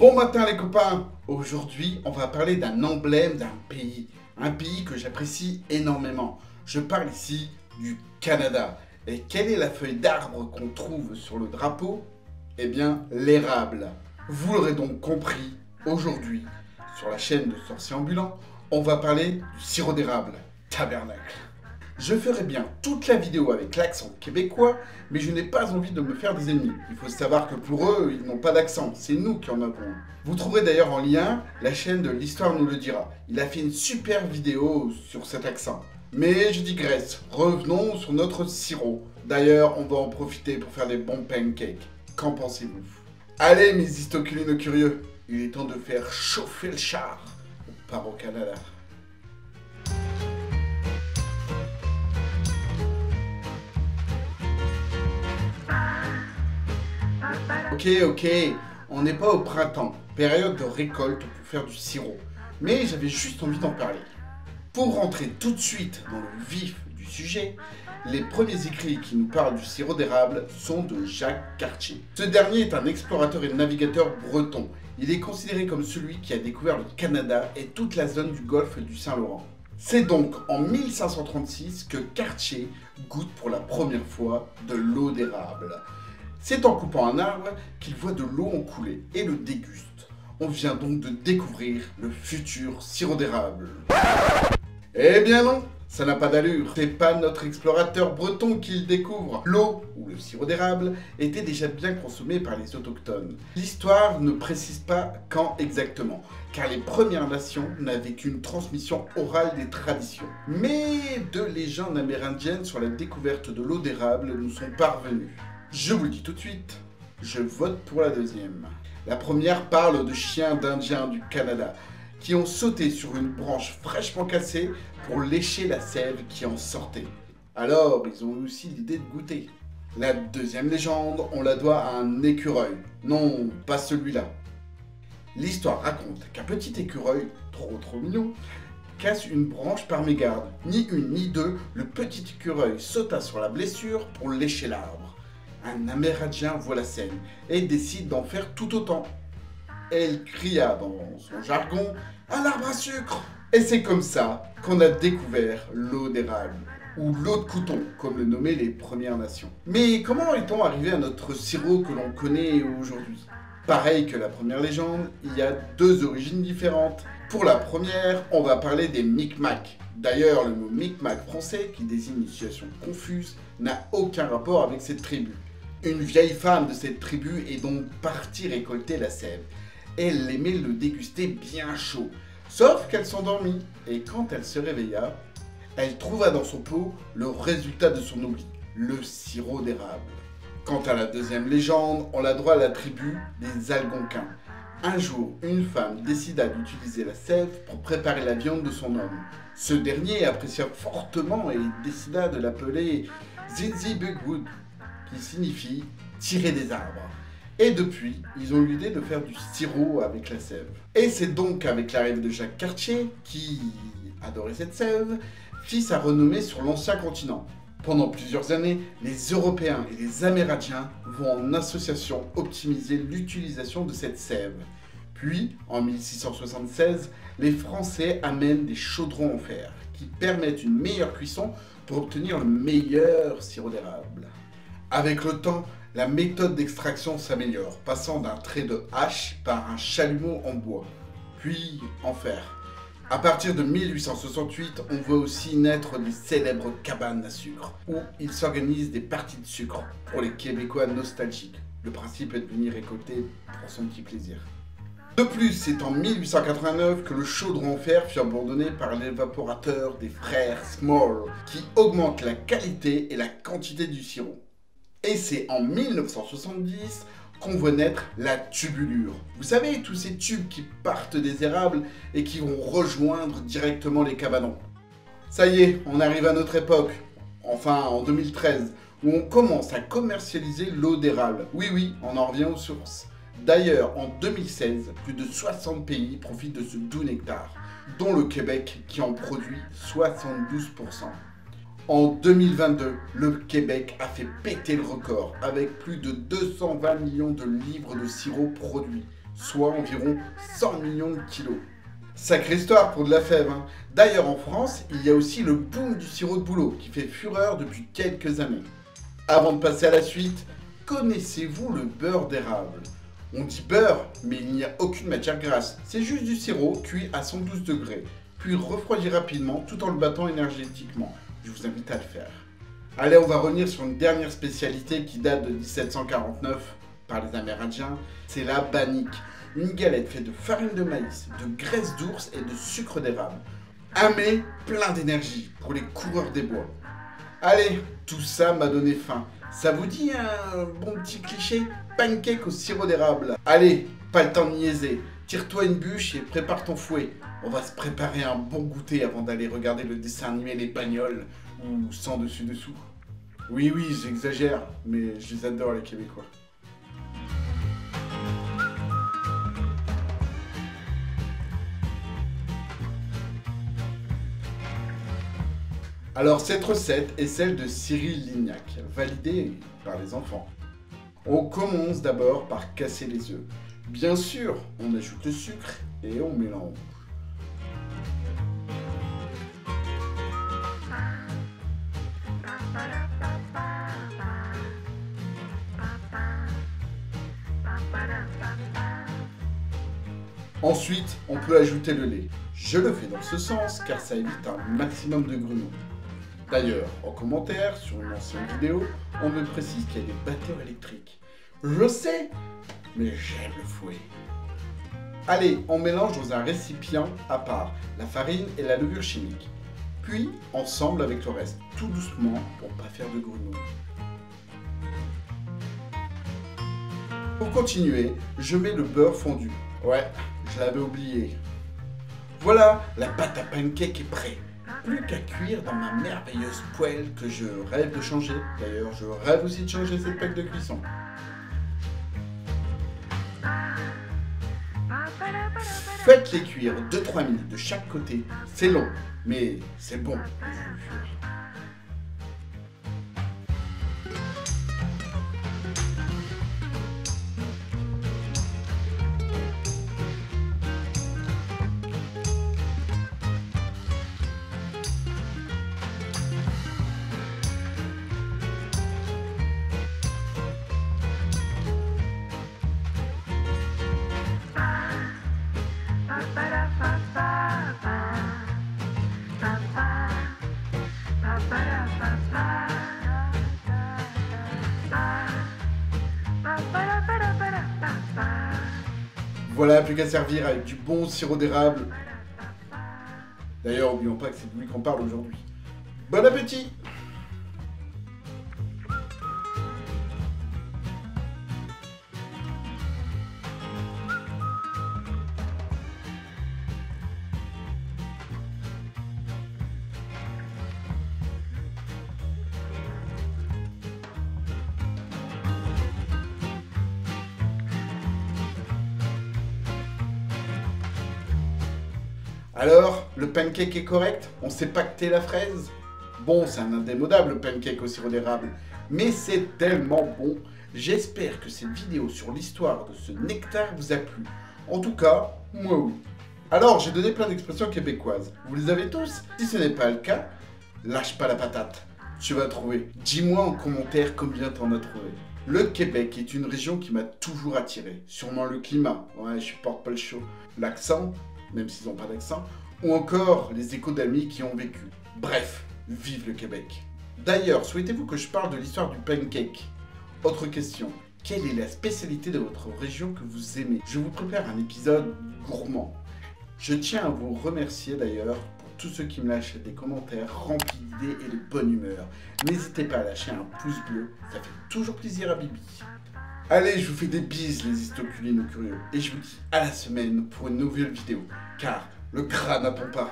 Bon matin les copains, aujourd'hui on va parler d'un emblème d'un pays, un pays que j'apprécie énormément. Je parle ici du Canada. Et quelle est la feuille d'arbre qu'on trouve sur le drapeau? Eh bien l'érable. Vous l'aurez donc compris, aujourd'hui sur la chaîne de Sorcier Ambulant, on va parler du sirop d'érable, tabernacle. Je ferai bien toute la vidéo avec l'accent québécois, mais je n'ai pas envie de me faire des ennemis. Il faut savoir que pour eux, ils n'ont pas d'accent, c'est nous qui en avons. Vous trouverez d'ailleurs en lien la chaîne de l'Histoire nous le dira. Il a fait une super vidéo sur cet accent. Mais je digresse, revenons sur notre sirop. D'ailleurs, on va en profiter pour faire des bons pancakes. Qu'en pensez-vous? Allez mes histoculines curieux, il est temps de faire chauffer le char. On part au Canada. Ok, on n'est pas au printemps, période de récolte pour faire du sirop, mais j'avais juste envie d'en parler. Pour rentrer tout de suite dans le vif du sujet, les premiers écrits qui nous parlent du sirop d'érable sont de Jacques Cartier. Ce dernier est un explorateur et navigateur breton. Il est considéré comme celui qui a découvert le Canada et toute la zone du golfe du Saint-Laurent. C'est donc en 1536 que Cartier goûte pour la première fois de l'eau d'érable. C'est en coupant un arbre qu'il voit de l'eau en couler et le déguste. On vient donc de découvrir le futur sirop d'érable. Eh bien non, ça n'a pas d'allure. C'est pas notre explorateur breton qui le découvre. L'eau, ou le sirop d'érable, était déjà bien consommé par les autochtones. L'histoire ne précise pas quand exactement, car les Premières Nations n'avaient qu'une transmission orale des traditions. Mais deux légendes amérindiennes sur la découverte de l'eau d'érable nous sont parvenues. Je vous le dis tout de suite, je vote pour la deuxième. La première parle de chiens d'Indiens du Canada qui ont sauté sur une branche fraîchement cassée pour lécher la sève qui en sortait. Alors, ils ont eu aussi l'idée de goûter. La deuxième légende, on la doit à un écureuil. Non, pas celui-là. L'histoire raconte qu'un petit écureuil, trop mignon, casse une branche par mégarde. Ni une ni deux, le petit écureuil sauta sur la blessure pour lécher l'arbre. Un Amérindien voit la scène et décide d'en faire tout autant. Elle cria dans son jargon « Un arbre à sucre !» Et c'est comme ça qu'on a découvert l'eau d'érable, ou l'eau de couton, comme le nommaient les Premières Nations. Mais comment est-on arrivé à notre sirop que l'on connaît aujourd'hui? Pareil que la première légende, il y a deux origines différentes. Pour la première, on va parler des Micmacs. D'ailleurs, le mot Micmac français, qui désigne une situation confuse, n'a aucun rapport avec cette tribu. Une vieille femme de cette tribu est donc partie récolter la sève. Elle aimait le déguster bien chaud, sauf qu'elle s'endormit, et quand elle se réveilla, elle trouva dans son pot le résultat de son oubli, le sirop d'érable. Quant à la deuxième légende, on la doit à la tribu des Algonquins. Un jour, une femme décida d'utiliser la sève pour préparer la viande de son homme. Ce dernier apprécia fortement et décida de l'appeler Zizi Bugwood, qui signifie tirer des arbres. Et depuis, ils ont eu l'idée de faire du sirop avec la sève. Et c'est donc avec l'arrivée de Jacques Cartier, qui adorait cette sève, fit sa renommée sur l'ancien continent. Pendant plusieurs années, les Européens et les Amérindiens vont en association optimiser l'utilisation de cette sève. Puis, en 1676, les Français amènent des chaudrons en fer, qui permettent une meilleure cuisson pour obtenir le meilleur sirop d'érable. Avec le temps, la méthode d'extraction s'améliore, passant d'un trait de hache par un chalumeau en bois, puis en fer. À partir de 1868, on voit aussi naître les célèbres cabanes à sucre, où il s'organise des parties de sucre pour les Québécois nostalgiques. Le principe est de venir récolter pour son petit plaisir. De plus, c'est en 1889 que le chaudron en fer fut abandonné par l'évaporateur des frères Small, qui augmente la qualité et la quantité du sirop. Et c'est en 1970 qu'on voit naître la tubulure. Vous savez, tous ces tubes qui partent des érables et qui vont rejoindre directement les cabanons. Ça y est, on arrive à notre époque, enfin en 2013, où on commence à commercialiser l'eau d'érable. Oui, on en revient aux sources. D'ailleurs, en 2016, plus de 60 pays profitent de ce doux nectar, dont le Québec qui en produit 72%. En 2022, le Québec a fait péter le record avec plus de 220 millions de livres de sirop produits. soit environ 100 millions de kilos. Sacrée histoire pour de la fève, hein. D'ailleurs en France, il y a aussi le boom du sirop de bouleau qui fait fureur depuis quelques années. Avant de passer à la suite, connaissez-vous le beurre d'érable? On dit beurre, mais il n'y a aucune matière grasse. C'est juste du sirop cuit à 112 degrés, puis refroidi rapidement tout en le battant énergétiquement. Je vous invite à le faire. Allez, on va revenir sur une dernière spécialité qui date de 1749 par les Amérindiens, c'est la bannique. Une galette faite de farine de maïs, de graisse d'ours et de sucre d'érable. Un mets plein d'énergie pour les coureurs des bois. Allez, tout ça m'a donné faim. Ça vous dit un bon petit cliché? Pancake au sirop d'érable. Allez, pas le temps de niaiser. Tire-toi une bûche et prépare ton fouet. On va se préparer un bon goûter avant d'aller regarder le dessin animé Les Bagnoles ou Sans dessus dessous. Oui, j'exagère, mais je les adore les Québécois. Alors cette recette est celle de Cyril Lignac, validée par les enfants. On commence d'abord par casser les œufs. Bien sûr, on ajoute le sucre et on mélange. Ensuite, on peut ajouter le lait. Je le fais dans ce sens car ça évite un maximum de grumeaux. D'ailleurs, en commentaire sur une ancienne vidéo, on me précise qu'il y a des batteurs électriques. Je sais, mais j'aime le fouet. Allez, on mélange dans un récipient à part la farine et la levure chimique. Puis, ensemble avec le reste, tout doucement pour ne pas faire de grumeaux. Pour continuer, je mets le beurre fondu. Ouais, je l'avais oublié. Voilà, la pâte à pancake est prête. Plus qu'à cuire dans ma merveilleuse poêle que je rêve de changer. D'ailleurs, je rêve aussi de changer cette plaque de cuisson. Faites-les cuire 2-3 minutes de chaque côté. C'est long, mais c'est bon. Voilà, plus qu'à servir avec du bon sirop d'érable. D'ailleurs, n'oublions pas que c'est de lui qu'on parle aujourd'hui. Bon appétit! Alors, le pancake est correct? On s'est pacté la fraise? Bon, c'est un indémodable le pancake au sirop d'érable, mais c'est tellement bon. J'espère que cette vidéo sur l'histoire de ce nectar vous a plu. En tout cas, moi oui. Alors, j'ai donné plein d'expressions québécoises. Vous les avez tous? Si ce n'est pas le cas, lâche pas la patate. Tu vas trouver. Dis-moi en commentaire combien t'en as trouvé. Le Québec est une région qui m'a toujours attiré. Sûrement le climat. Ouais, je supporte pas le chaud. L'accent, même s'ils n'ont pas d'accent, ou encore les échos d'amis qui ont vécu. Bref, vive le Québec. D'ailleurs, souhaitez-vous que je parle de l'histoire du pancake? Autre question, quelle est la spécialité de votre région que vous aimez? Je vous prépare un épisode gourmand. Je tiens à vous remercier d'ailleurs pour tous ceux qui me lâchent des commentaires remplis d'idées et de bonne humeur. N'hésitez pas à lâcher un pouce bleu, ça fait toujours plaisir à Bibi. Allez, je vous fais des bises les histoculines curieux, et je vous dis à la semaine pour une nouvelle vidéo, car le gras n'attend pas.